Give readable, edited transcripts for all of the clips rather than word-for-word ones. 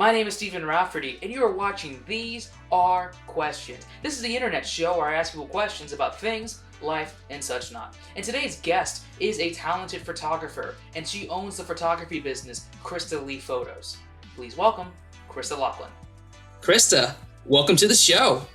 My name is Stephen Rafferty, and you are watching These Are Questions. This is the internet show where I ask people questions about things, life, and such not. And today's guest is a talented photographer, and she owns the photography business, Krista Lee Photos. Please welcome, Krista Locklin. Krista, welcome to the show.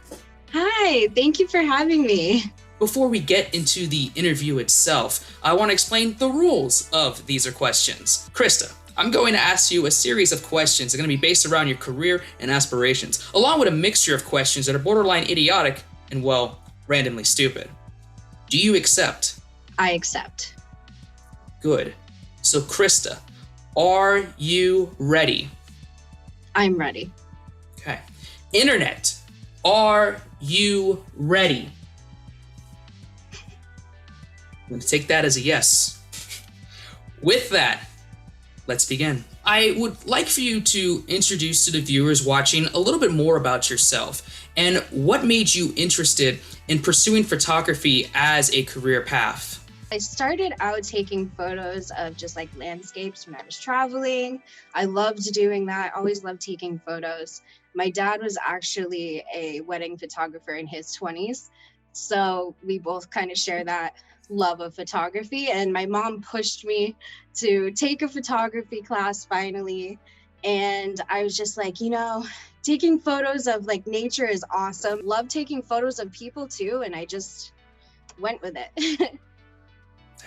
Hi, thank you for having me. Before we get into the interview itself, I want to explain the rules of These Are Questions. Krista, I'm going to ask you a series of questions that are going to be based around your career and aspirations, along with a mixture of questions that are borderline idiotic and, well, randomly stupid. Do you accept? I accept. Good. So, Krista, are you ready? I'm ready. Okay. Internet, are you ready? I'm going to take that as a yes. With that, let's begin. I would like for you to introduce to the viewers watching a little bit more about yourself and what made you interested in pursuing photography as a career path. I started out taking photos of just like landscapes when I was traveling. I loved doing that. I always loved taking photos. My dad was actually a wedding photographer in his 20s. So we both kind of share that love of photography, and my mom pushed me to take a photography class finally, and I was just like, taking photos of like nature is awesome. Love taking photos of people too, and I just went with it.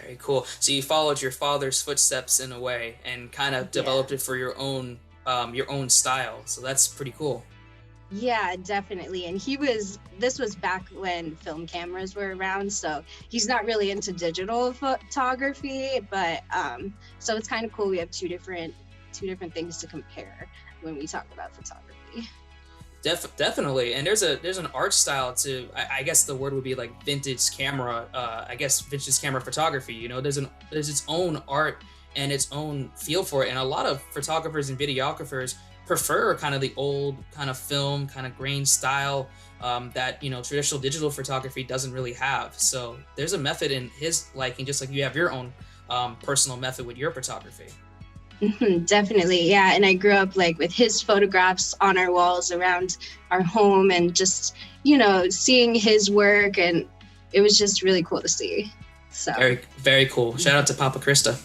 Very cool. So you followed your father's footsteps in a way and kind of developed it for your own style. So that's pretty cool. Yeah, definitely. And this was back when film cameras were around, so he's not really into digital photography, but so it's kind of cool. We have two different things to compare when we talk about photography. Definitely. And there's an art style to, I guess the word would be like vintage camera, vintage camera photography. There's its own art and its own feel for it. And a lot of photographers and videographers prefer kind of the old kind of film, kind of grain style that, traditional digital photography doesn't really have. So there's a method in his liking, just like you have your own personal method with your photography. Definitely, yeah. And I grew up like with his photographs on our walls around our home, and just, seeing his work, and it was just really cool to see. So very, very cool. Shout out to Papa Krista.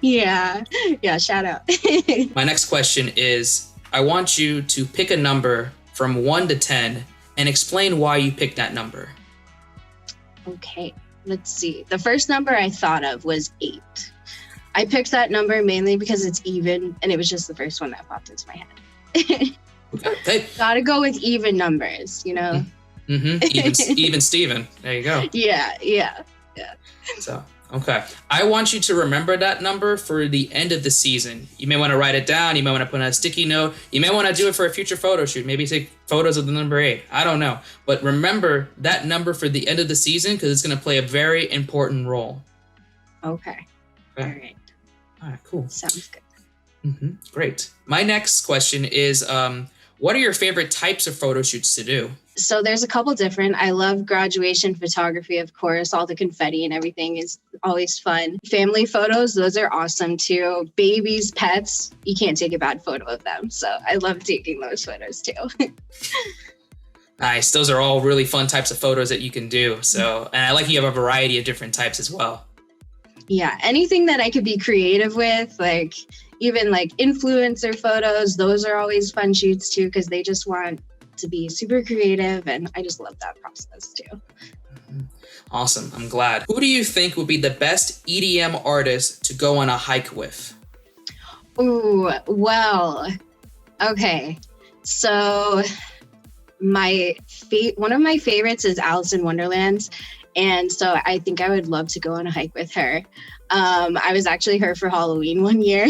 Yeah, shout out. My next question is, I want you to pick a number from 1 to 10 and explain why you picked that number. Okay, let's see. The first number I thought of was 8. I picked that number mainly because it's even, and it was just the first one that popped into my head. Okay. Gotta go with even numbers, Even Steven. There you go. Yeah. So, okay. I want you to remember that number for the end of the season. You may want to write it down. You may want to put on a sticky note. You may want to do it for a future photo shoot. Maybe take photos of the number 8. I don't know. But remember that number for the end of the season, because it's going to play a very important role. Okay. All right, cool. Sounds good. Great. My next question is, what are your favorite types of photo shoots to do? So there's a couple different. I love graduation photography, of course. All the confetti and everything is always fun. Family photos, those are awesome too. Babies, pets, you can't take a bad photo of them. So I love taking those photos too. Nice. Those are all really fun types of photos that you can do. So, and I like you have a variety of different types as well. Yeah, anything that I could be creative with, like even like influencer photos, those are always fun shoots too, because they just want to be super creative, and I just love that process too. Awesome. I'm glad. Who do you think would be the best EDM artist to go on a hike with? Ooh, well, okay. So one of my favorites is Alice in Wonderland. And so I think I would love to go on a hike with her. I was actually her for Halloween one year.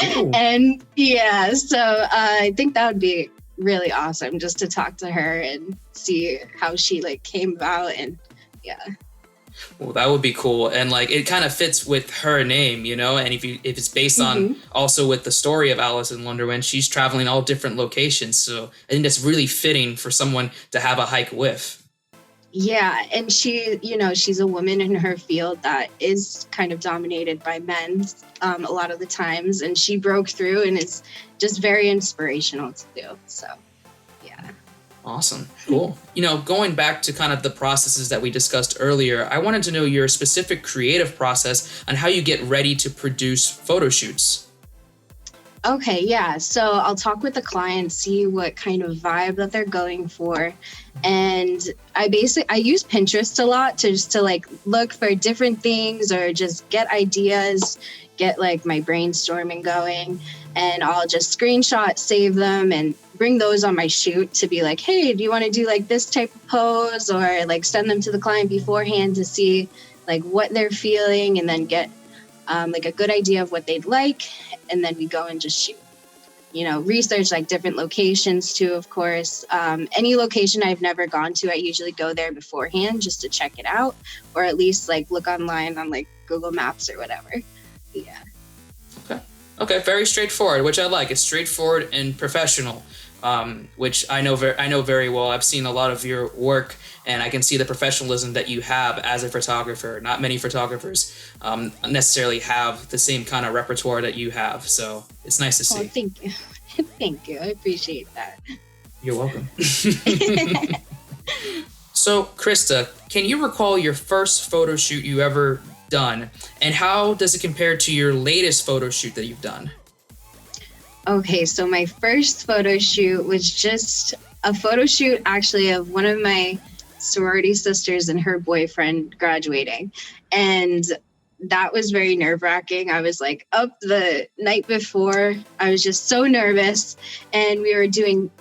And yeah, so I think that would be really awesome just to talk to her and see how she like came about, and yeah. Well, that would be cool. And like, it kind of fits with her name, and if it's based on also with the story of Alice in Wonderland, she's traveling all different locations. So I think that's really fitting for someone to have a hike with. Yeah, and she, she's a woman in her field that is kind of dominated by men a lot of the times, and she broke through and is just very inspirational to do. So, yeah. Awesome. Cool. Going back to kind of the processes that we discussed earlier, I wanted to know your specific creative process on how you get ready to produce photo shoots. Okay, yeah. So I'll talk with the client, see what kind of vibe that they're going for. And I use Pinterest a lot to like look for different things or just get ideas, get like my brainstorming going. And I'll just screenshot, save them, and bring those on my shoot to be like, hey, do you want to do like this type of pose? Or like send them to the client beforehand to see like what they're feeling, and then get like a good idea of what they'd like, and then we go and just shoot. Research like different locations too, of course. Any location I've never gone to, I usually go there beforehand just to check it out, or at least like look online on like Google Maps or whatever. Yeah. Okay, very straightforward, which I like. It's straightforward and professional, which I know very well. I've seen a lot of your work, and I can see the professionalism that you have as a photographer. Not many photographers necessarily have the same kind of repertoire that you have, so it's nice to see. Oh, thank you. Thank you. I appreciate that. You're welcome. So, Krista, can you recall your first photo shoot you ever done, and how does it compare to your latest photo shoot that you've done? Okay, so my first photo shoot was just a photo shoot actually of one of my sorority sisters and her boyfriend graduating. And that was very nerve-wracking. I was like up the night before. I was just so nervous. And we were doing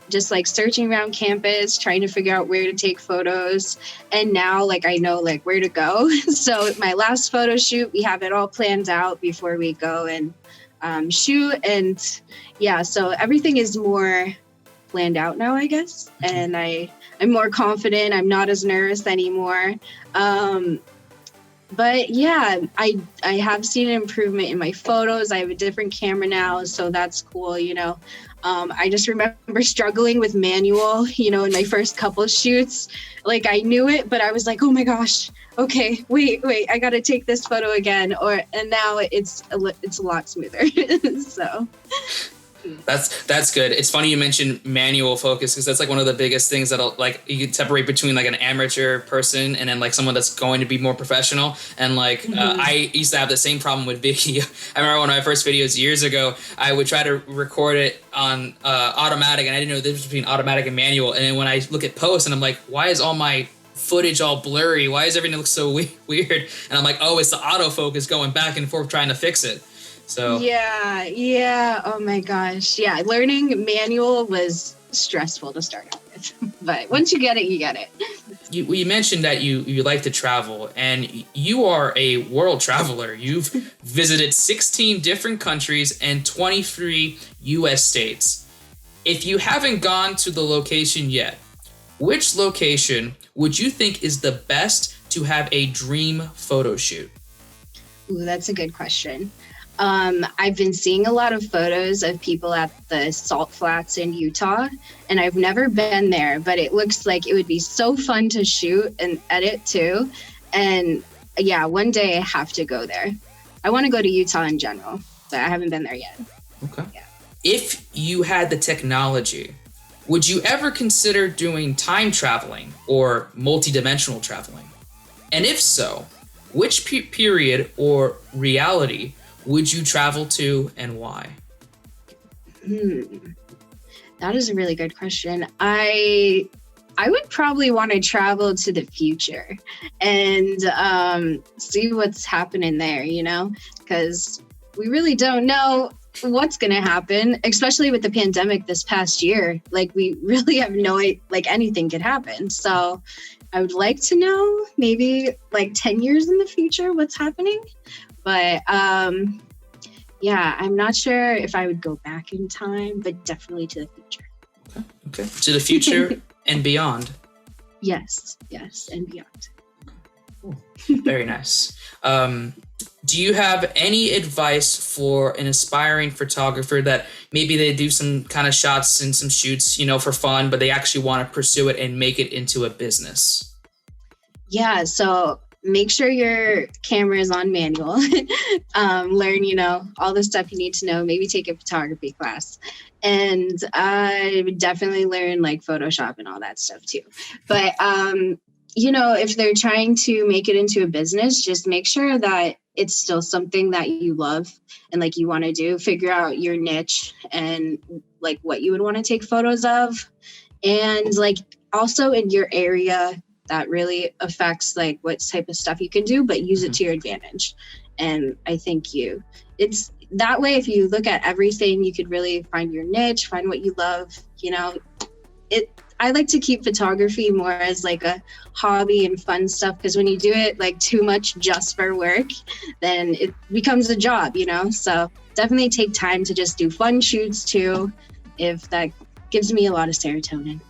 just searching around campus, trying to figure out where to take photos. And now I know where to go. So my last photo shoot, we have it all planned out before we go and shoot. And yeah, so everything is more planned out now, I guess. And I'm more confident. I'm not as nervous anymore. But yeah, I have seen an improvement in my photos. I have a different camera now, so that's cool, I just remember struggling with manual, in my first couple shoots. I knew it, but I was like, oh my gosh, okay, wait, I got to take this photo again. And now it's a lot smoother. So. That's good. It's funny you mentioned manual focus, because that's one of the biggest things that'll you can separate between an amateur person and then someone that's going to be more professional. And I used to have the same problem with video. I remember one of my first videos years ago, I would try to record it on automatic, and I didn't know the difference between automatic and manual. And then when I look at post and I'm like, why is all my footage all blurry? Why does everything look so weird? And I'm like, oh, it's the autofocus going back and forth trying to fix it. So yeah. Oh my gosh. Yeah. Learning manual was stressful to start out with, but once you get it, you get it. You mentioned that you like to travel, and you are a world traveler. You've visited 16 different countries and 23 US states. If you haven't gone to the location yet, which location would you think is the best to have a dream photo shoot? Ooh, that's a good question. I've been seeing a lot of photos of people at the Salt Flats in Utah, and I've never been there, but it looks like it would be so fun to shoot and edit too. And yeah, one day I have to go there. I want to go to Utah in general, but I haven't been there yet. Okay. Yeah. If you had the technology, would you ever consider doing time traveling or multidimensional traveling? And if so, which period or reality would you travel to, and why? That is a really good question. I would probably want to travel to the future and see what's happening there, because we really don't know what's going to happen, especially with the pandemic this past year. We really have no, anything could happen. So I would like to know maybe 10 years in the future what's happening. But yeah, I'm not sure if I would go back in time, but definitely to the future. Okay. To the future and beyond. Yes, and beyond. Cool. Very nice. Do you have any advice for an aspiring photographer that maybe they do some kind of shots and some shoots, for fun, but they actually want to pursue it and make it into a business? Yeah, so make sure your camera is on manual. Learn, all the stuff you need to know. Maybe take a photography class. And I would definitely learn like Photoshop and all that stuff too. But, if they're trying to make it into a business, just make sure that it's still something that you love and like you want to do. Figure out your niche and like what you would want to take photos of. And like also in your area, that really affects like what type of stuff you can do, but use it to your advantage. And I think it's that way. If you look at everything, you could really find your niche, find what you love. I like to keep photography more as like a hobby and fun stuff, because when you do it like too much just for work, then it becomes a job, So definitely take time to just do fun shoots too, if that gives me a lot of serotonin,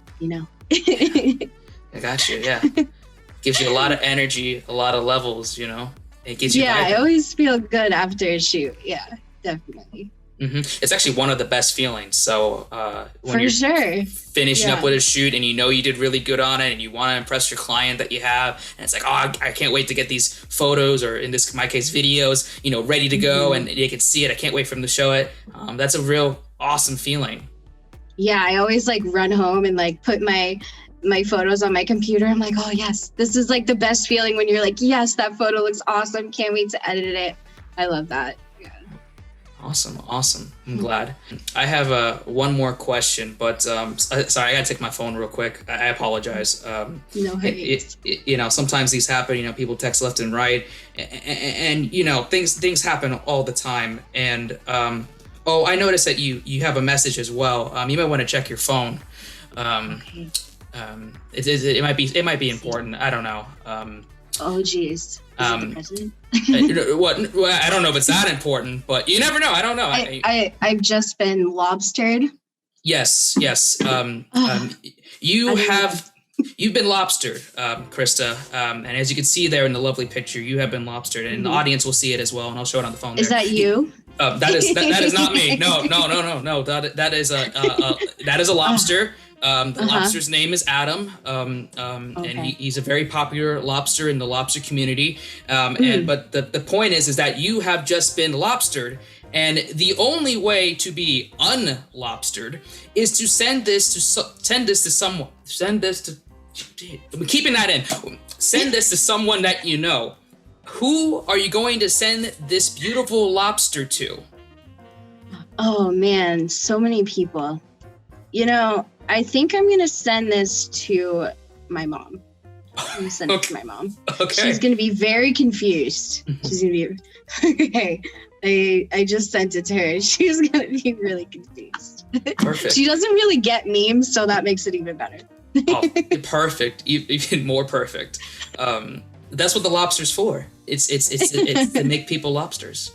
I got you. Yeah. Gives you a lot of energy, a lot of levels, It gives you. Yeah, I always feel good after a shoot. Yeah, definitely. It's actually one of the best feelings. So when For you're sure. finishing up with a shoot and you did really good on it and you want to impress your client that you have, and it's like, I can't wait to get these photos, or in my case, videos, ready to go, and they can see it. I can't wait for them to show it. That's a real awesome feeling. Yeah, I always like run home and like put my photos on my computer. I'm like, oh yes, this is like the best feeling when you're like, yes, that photo looks awesome. Can't wait to edit it. I love that. Yeah. Awesome. I'm glad. I have one more question, but sorry, I gotta take my phone real quick. I apologize. No worries. Sometimes these happen. People text left and right, and things happen all the time. And I noticed that you have a message as well. You might want to check your phone. Okay. It might be important. I don't know. Oh geez. The president? What? Well, I don't know if it's that important, but you never know. I don't know. I've just been lobstered. Yes. You've been lobstered, Krista. And as you can see there in the lovely picture, you have been lobstered, and the audience will see it as well. And I'll show it on the phone. Is that you? That is not me. No. That is a lobster. The lobster's name is Adam, and he's a very popular lobster in the lobster community. But the point is that you have just been lobstered, and the only way to be unlobstered is to send this to someone. I'm keeping that in. Send this to someone that you know. Who are you going to send this beautiful lobster to? Oh man, so many people. I think I'm going to send this to my mom. I'm going to send it to my mom. Okay. She's going to be very confused. She's going to be, okay, I just sent it to her. She's going to be really confused. Perfect. She doesn't really get memes, so that makes it even better. Oh, perfect. Even more perfect. That's what the lobster's for. It's to make people lobsters.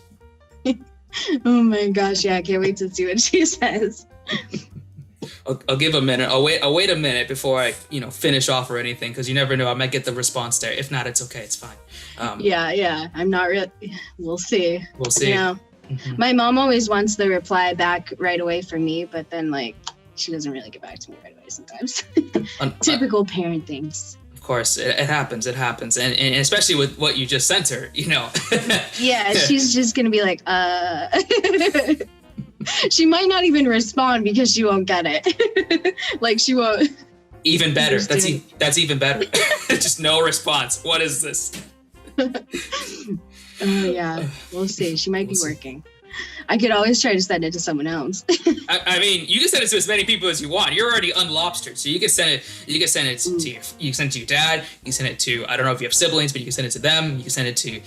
Oh my gosh, yeah, I can't wait to see what she says. I'll give a minute. I'll wait a minute before I, finish off or anything, because you never know. I might get the response there. If not, it's okay. It's fine. Yeah. I'm not really. We'll see. We'll see. My mom always wants the reply back right away from me, but then she doesn't really get back to me right away sometimes. Typical parent things. Of course, it happens. It happens, and especially with what you just sent her. Yeah, she's just gonna be like, She might not even respond because she won't get it. She won't. Even better. That's even better. Just no response. What is this? Yeah, we'll see. She might be working. I could always try to send it to someone else. I mean, you can send it to as many people as you want. You're already unlobstered, so you can send it. You can send it to your dad. You can send it to, I don't know if you have siblings, but you can send it to them. You can send it to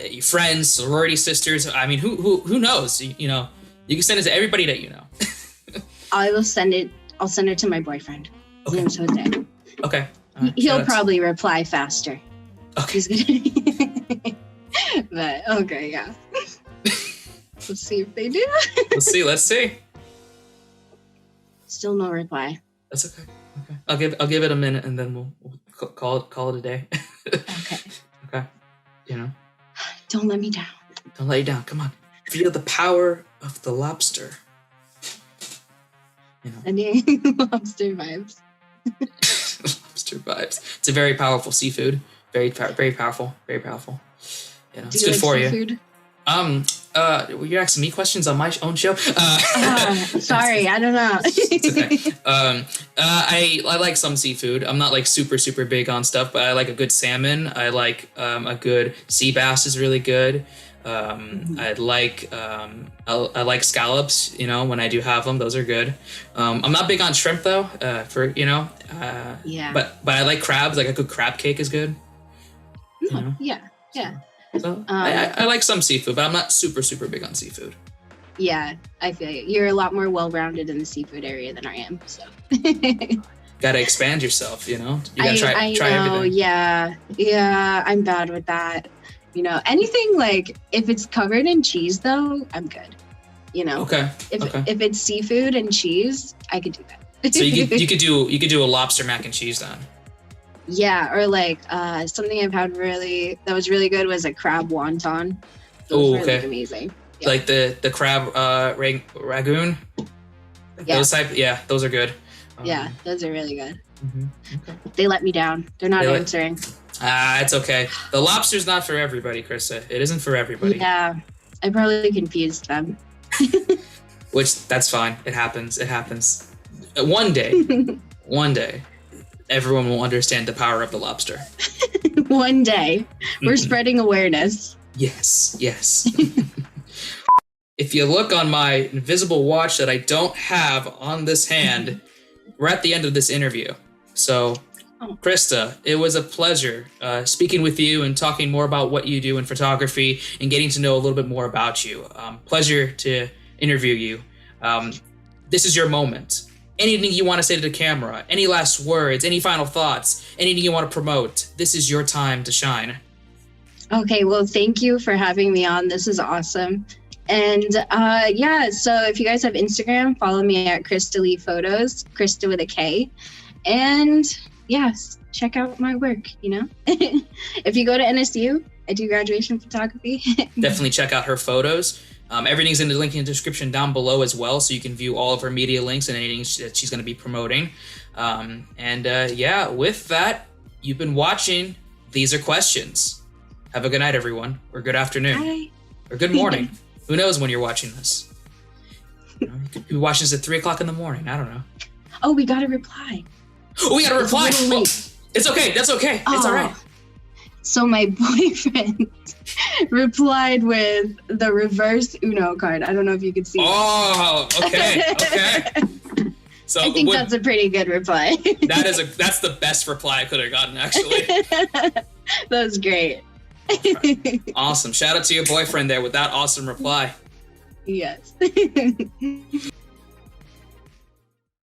your friends, sorority sisters. I mean, who knows? You can send it to everybody that you know. I'll send it to my boyfriend. His name's Jose. Okay. He'll probably reply faster. Okay. He's gonna. But okay, yeah. Let's see if they do. Let's see. Still no reply. That's okay. I'll give it a minute, and then we'll call it a day. Okay. You know? Don't let me down. Don't let you down. Come on. Feel the power of the lobster. You know? Any lobster vibes. Lobster vibes. It's a very powerful seafood. Very powerful. Very powerful. You know, Do it's you good like for seafood? you. You're asking me questions on my own show. Sorry, I don't know. It's okay. I like some seafood. I'm not like super big on stuff, but I like a good salmon. I like a good sea bass is really good. I like scallops. You know, when I do have them, those are good. I'm not big on shrimp though. Yeah. But I like crabs. Like a good crab cake is good. You know? Yeah. So I like some seafood, but I'm not super big on seafood. Yeah, I feel you. You're a lot more well-rounded in the seafood area than I am. So. Gotta expand yourself, you know. You gotta I try know, everything. Yeah. I'm bad with that. You know, anything like if it's covered in cheese, though, I'm good. You know. Okay. If it's seafood and cheese, I could do that. So you could do a lobster mac and cheese then. Yeah, or like something I've had that was really good was a crab wonton. Oh, really okay. Amazing. Yeah. Like the crab ragoon. Yeah. Those are good. Yeah, those are really good. Okay. They let me down. They're not answering. It's okay. The lobster's not for everybody, Krista. It isn't for everybody. Yeah, I probably confused them. Which that's fine. It happens. One day, everyone will understand the power of the lobster. One day, we're spreading awareness. Yes. If you look on my invisible watch that I don't have on this hand, we're at the end of this interview. So, Krista, it was a pleasure speaking with you and talking more about what you do in photography and getting to know a little bit more about you. Pleasure to interview you. This is your moment. Anything you want to say to the camera, any last words, any final thoughts, anything you want to promote, this is your time to shine. Okay, well, thank you for having me on. This is awesome. And so if you guys have Instagram, follow me at Krista Lee Photos, Krista with a K. And yes, check out my work, you know? If you go to NSU, I do graduation photography. Definitely check out her photos. Everything's in the link in the description down below as well, so you can view all of her media links and anything that she's going to be promoting. With that, you've been watching These Are Questions. Have a good night, everyone, or good afternoon, Bye. or good morning. Who knows when you're watching this? You could be watching this at 3 o'clock in the morning. I don't know. Oh, we got a reply. Oh, we got a reply. It's a little late. It's okay. That's okay. It's all right. So my boyfriend replied with the reverse Uno card. I don't know if you could see it. Oh, okay. So I think that's a pretty good reply. That's the best reply I could have gotten, actually. That was great. Right. Awesome. Shout out to your boyfriend there with that awesome reply. Yes.